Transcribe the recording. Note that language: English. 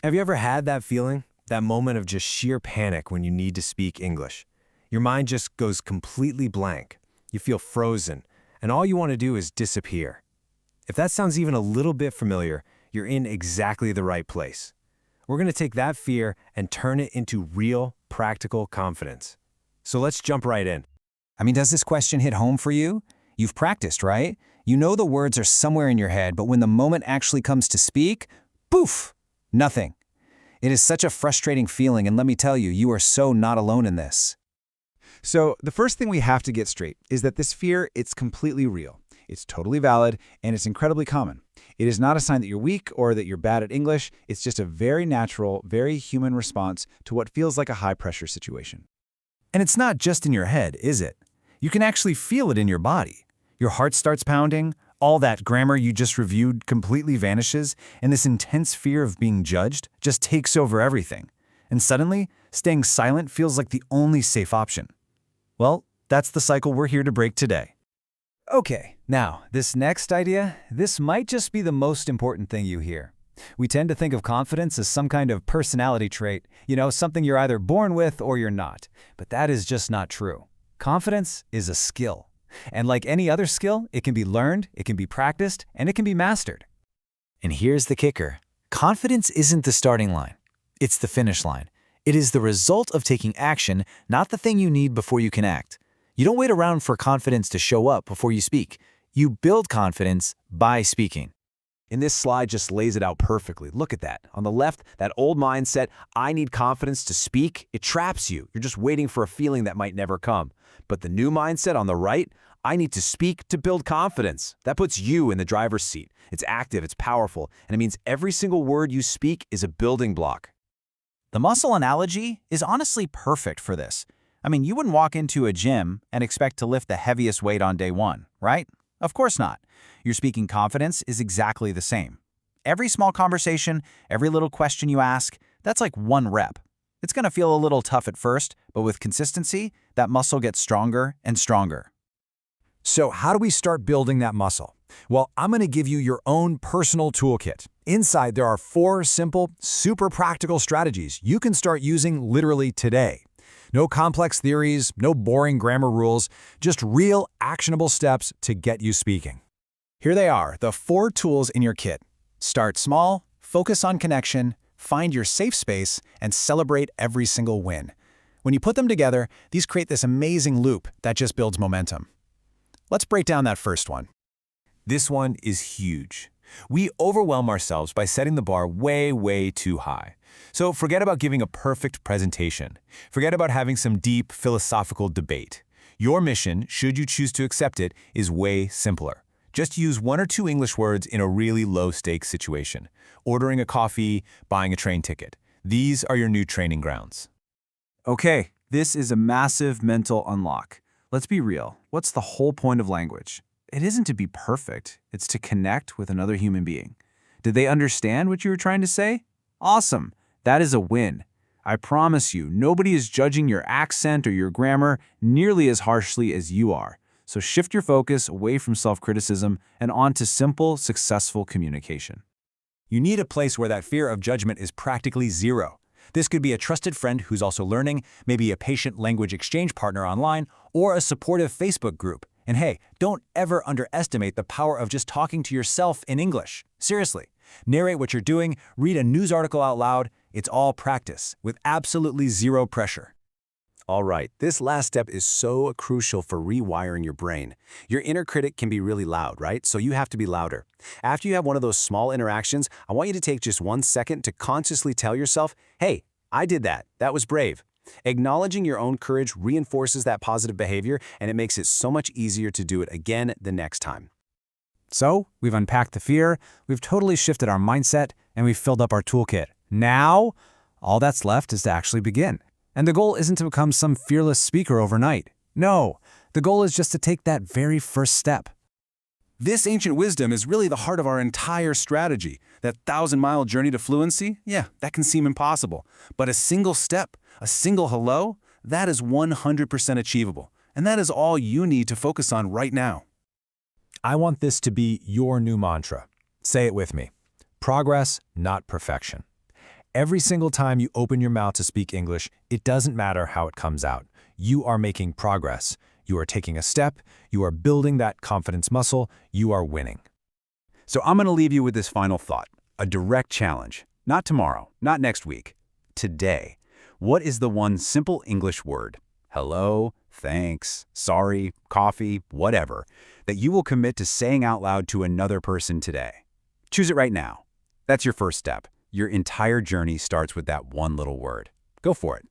Have you ever had that feeling? That moment of just sheer panic when you need to speak English? Your mind just goes completely blank. You feel frozen, and all you want to do is disappear. If that sounds even a little bit familiar, you're in exactly the right place. We're going to take that fear and turn it into real, practical confidence. So let's jump right in. Does this question hit home for you? You've practiced, right? You know the words are somewhere in your head, but when the moment actually comes to speak, poof, nothing. It is such a frustrating feeling, and let me tell you, you are so not alone in this. So the first thing we have to get straight is that this fear, it's completely real. It's totally valid, and it's incredibly common. It is not a sign that you're weak or that you're bad at English. It's just a very natural, very human response to what feels like a high-pressure situation. And it's not just in your head, is it? You can actually feel it in your body. Your heart starts pounding, all that grammar you just reviewed completely vanishes, and this intense fear of being judged just takes over everything. And suddenly, staying silent feels like the only safe option. Well, that's the cycle we're here to break today. Okay, now, this next idea, this might just be the most important thing you hear. We tend to think of confidence as some kind of personality trait, something you're either born with or you're not. But that is just not true. Confidence is a skill. And like any other skill, it can be learned, it can be practiced, and it can be mastered. And here's the kicker. Confidence isn't the starting line. It's the finish line. It is the result of taking action, not the thing you need before you can act. You don't wait around for confidence to show up before you speak. You build confidence by speaking. And this slide just lays it out perfectly. Look at that. On the left, that old mindset, I need confidence to speak, it traps you. You're just waiting for a feeling that might never come. But the new mindset on the right, I need to speak to build confidence. That puts you in the driver's seat. It's active, it's powerful, and it means every single word you speak is a building block. The muscle analogy is honestly perfect for this. You wouldn't walk into a gym and expect to lift the heaviest weight on day one, right? Of course not. Your speaking confidence is exactly the same. Every small conversation, every little question you ask, that's like one rep. It's going to feel a little tough at first, but with consistency, that muscle gets stronger and stronger. So how do we start building that muscle? Well, I'm going to give you your own personal toolkit. Inside, there are 4 simple, super practical strategies you can start using literally today. No complex theories, no boring grammar rules, just real, actionable steps to get you speaking. Here they are, the 4 tools in your kit. Start small, focus on connection, find your safe space, and celebrate every single win. When you put them together, these create this amazing loop that just builds momentum. Let's break down that first one. This one is huge. We overwhelm ourselves by setting the bar way, way too high. So forget about giving a perfect presentation. Forget about having some deep philosophical debate. Your mission, should you choose to accept it, is way simpler. Just use 1 or 2 English words in a really low-stakes situation. Ordering a coffee, buying a train ticket. These are your new training grounds. Okay, this is a massive mental unlock. Let's be real. What's the whole point of language? It isn't to be perfect. It's to connect with another human being. Did they understand what you were trying to say? Awesome. That is a win. I promise you, nobody is judging your accent or your grammar nearly as harshly as you are. So shift your focus away from self-criticism and onto simple, successful communication. You need a place where that fear of judgment is practically zero. This could be a trusted friend who's also learning, maybe a patient language exchange partner online, or a supportive Facebook group. And hey, don't ever underestimate the power of just talking to yourself in English. Seriously. Narrate what you're doing, read a news article out loud. It's all practice, with absolutely zero pressure. All right, this last step is so crucial for rewiring your brain. Your inner critic can be really loud, right? So you have to be louder. After you have one of those small interactions, I want you to take just 1 second to consciously tell yourself, hey, I did that. That was brave. Acknowledging your own courage reinforces that positive behavior, and it makes it so much easier to do it again the next time. So, we've unpacked the fear, we've totally shifted our mindset, and we've filled up our toolkit. Now, all that's left is to actually begin. And the goal isn't to become some fearless speaker overnight. No, the goal is just to take that very first step. This ancient wisdom is really the heart of our entire strategy. That 1,000-mile journey to fluency, that can seem impossible. But a single step, a single hello, that is 100% achievable. And that is all you need to focus on right now. I want this to be your new mantra. Say it with me. Progress, not perfection. Every single time you open your mouth to speak English, it doesn't matter how it comes out. You are making progress. You are taking a step. You are building that confidence muscle. You are winning. So I'm going to leave you with this final thought, a direct challenge. Not tomorrow, not next week. Today. What is the one simple English word, hello, thanks, sorry, coffee, whatever, that you will commit to saying out loud to another person today? Choose it right now. That's your first step. Your entire journey starts with that one little word. Go for it.